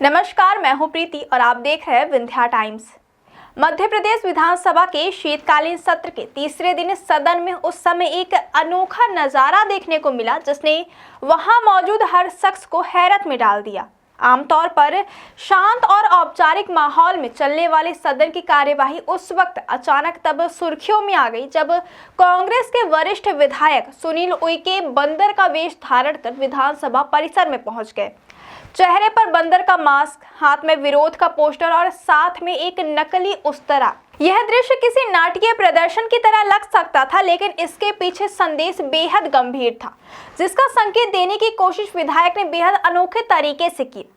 नमस्कार, मैं हूं प्रीति और आप देख रहे हैं विंध्या टाइम्स। मध्य प्रदेश विधानसभा के शीतकालीन सत्र के तीसरे दिन सदन में उस समय एक अनोखा नजारा देखने को मिला जिसने वहां मौजूद हर शख्स को हैरत में डाल दिया। आमतौर पर शांत और औपचारिक माहौल में चलने वाली सदन की कार्यवाही उस वक्त अचानक तब सुर्खियों में आ गई जब कांग्रेस के वरिष्ठ विधायक सुनील उइके बंदर का वेश धारण कर विधानसभा परिसर में पहुंच गए। चेहरे पर बंदर का मास्क, हाथ में विरोध का पोस्टर और साथ में एक नकली उस्तरा। यह दृश्य किसी नाटकीय प्रदर्शन की तरह लग सकता था, लेकिन इसके पीछे संदेश बेहद गंभीर था, जिसका संकेत देने की कोशिश विधायक ने बेहद अनोखे तरीके से की।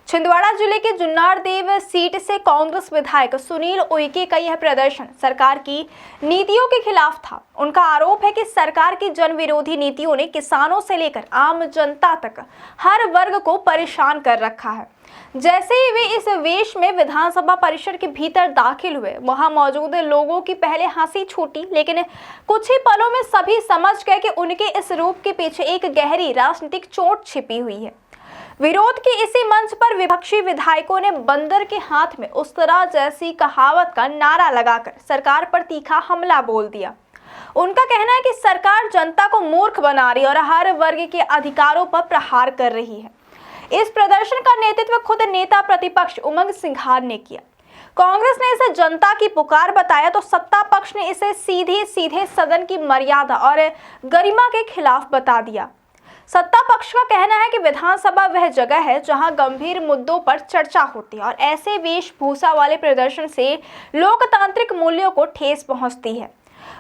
छिंदवाड़ा जिले के जुन्नारदेव सीट से कांग्रेस विधायक सुनील उइके का यह प्रदर्शन सरकार की नीतियों के खिलाफ था। उनका आरोप है कि सरकार की जन विरोधी नीतियों ने किसानों से लेकर आम जनता तक हर वर्ग को परेशान कर रखा है। जैसे ही वे इस वेश में विधानसभा परिसर के भीतर दाखिल हुए, वहां मौजूद लोगों की पहले हंसी छूटी, लेकिन कुछ ही पलों में सभी समझ गए कि उनके इस रूप के पीछे एक गहरी राजनीतिक चोट छिपी हुई है। विरोध के इसी मंच पर विपक्षी विधायकों ने बंदर के हाथ में उस्तरा जैसी कहावत का नारा लगाकर सरकार पर तीखा हमला बोल दिया। उनका कहना है कि सरकार जनता को मूर्ख बना रही और हर वर्ग के अधिकारों पर प्रहार कर रही है। इस प्रदर्शन का नेतृत्व खुद नेता प्रतिपक्ष उमंग सिंघार ने किया। कांग्रेस ने इसे जनता की पुकार बताया तो सत्ता पक्ष ने इसे सीधे सदन की मर्यादा और गरिमा के खिलाफ बता दिया। सत्ता पक्ष का कहना है कि विधानसभा वह जगह है जहां गंभीर मुद्दों पर चर्चा होती है और ऐसे वेशभूषा वाले प्रदर्शन से लोकतांत्रिक मूल्यों को ठेस पहुंचती है।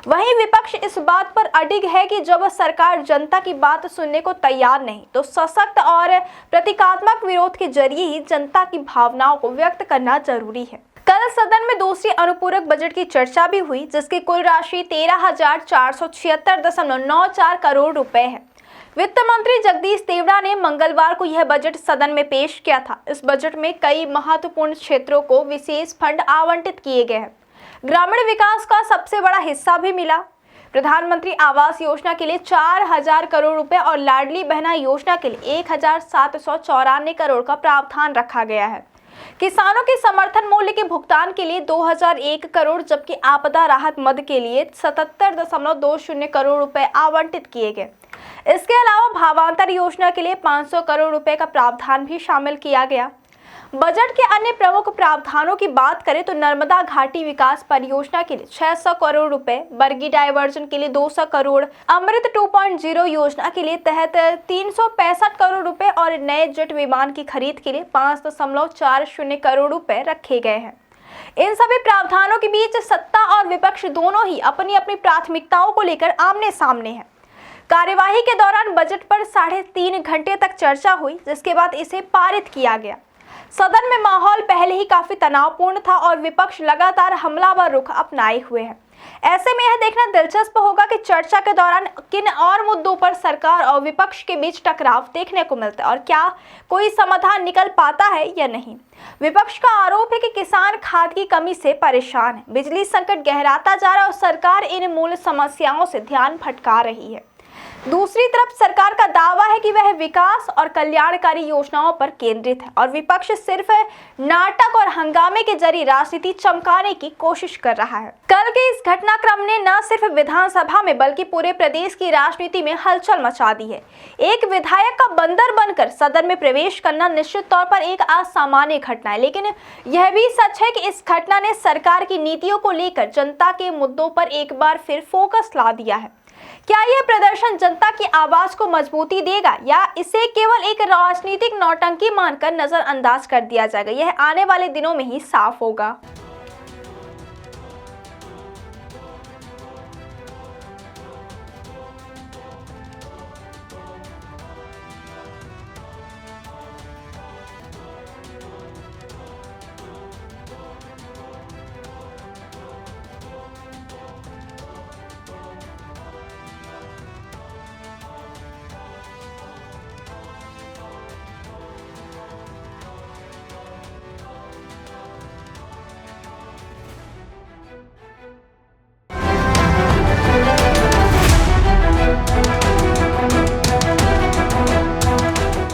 वहीं विपक्ष इस बात पर अडिग है कि जब सरकार जनता की बात सुनने को तैयार नहीं तो सशक्त और प्रतीकात्मक विरोध के जरिए ही जनता की भावनाओं को व्यक्त करना जरूरी है। कल सदन में दूसरी अनुपूरक बजट की चर्चा भी हुई, जिसकी कुल राशि 13,476.94 करोड़ रुपए है। वित्त मंत्री जगदीश देवड़ा ने मंगलवार को यह बजट सदन में पेश किया था। इस बजट में कई महत्वपूर्ण क्षेत्रों को विशेष फंड आवंटित किए गए हैं। ग्रामीण विकास का सबसे बड़ा हिस्सा भी मिला। प्रधानमंत्री आवास योजना के लिए 4,000 करोड़ रुपए और लाडली बहना योजना के लिए 1,794 करोड़ का प्रावधान रखा गया है। किसानों के समर्थन मूल्य के भुगतान के लिए 2,001 करोड़ जबकि आपदा राहत मद के लिए 77.20 करोड़ रुपए आवंटित किए गए। इसके अलावा भावांतर योजना के लिए 500 करोड़ रुपए का प्रावधान भी शामिल किया गया। बजट के अन्य प्रमुख प्रावधानों की बात करें तो नर्मदा घाटी विकास परियोजना के लिए 600 करोड़ रुपए, बरगी डायवर्जन के लिए 200 करोड़, अमृत 2.0 योजना के लिए तहत 365 करोड़ रुपए और नए जेट विमान की खरीद के लिए 5.40 करोड़ रुपए रखे गए हैं। इन सभी प्रावधानों के बीच सत्ता और विपक्ष दोनों ही अपनी अपनी प्राथमिकताओं को लेकर आमने सामने हैं। कार्यवाही के दौरान बजट पर 3.5 घंटे तक चर्चा हुई, जिसके बाद इसे पारित किया गया। सदन में माहौल पहले ही काफी तनावपूर्ण था और विपक्ष लगातार हमलावर रुख अपनाए हुए है। ऐसे में यह देखना दिलचस्प होगा कि चर्चा के दौरान किन और मुद्दों पर सरकार और विपक्ष के बीच टकराव देखने को मिलता है और क्या कोई समाधान निकल पाता है या नहीं। विपक्ष का आरोप है कि किसान खाद की कमी से परेशान है, बिजली संकट गहराता जा रहा है और सरकार इन मूल समस्याओं से ध्यान भटका रही है। दूसरी तरफ सरकार का दावा है कि वह विकास और कल्याणकारी योजनाओं पर केंद्रित है और विपक्ष सिर्फ नाटक और हंगामे के जरिए राजनीति चमकाने की कोशिश कर रहा है। कल के इस घटनाक्रम ने न सिर्फ विधानसभा में बल्कि पूरे प्रदेश की राजनीति में हलचल मचा दी है। एक विधायक का बंदर बनकर सदन में प्रवेश करना निश्चित तौर पर एक असामान्य घटना है, लेकिन यह भी सच है कि इस घटना ने सरकार की नीतियों को लेकर जनता के मुद्दों पर एक बार फिर फोकस ला दिया है। क्या यह प्रदर्शन जनता की आवाज को मजबूती देगा या इसे केवल एक राजनीतिक नौटंकी मानकर नजरअंदाज कर दिया जाएगा? यह आने वाले दिनों में ही साफ होगा।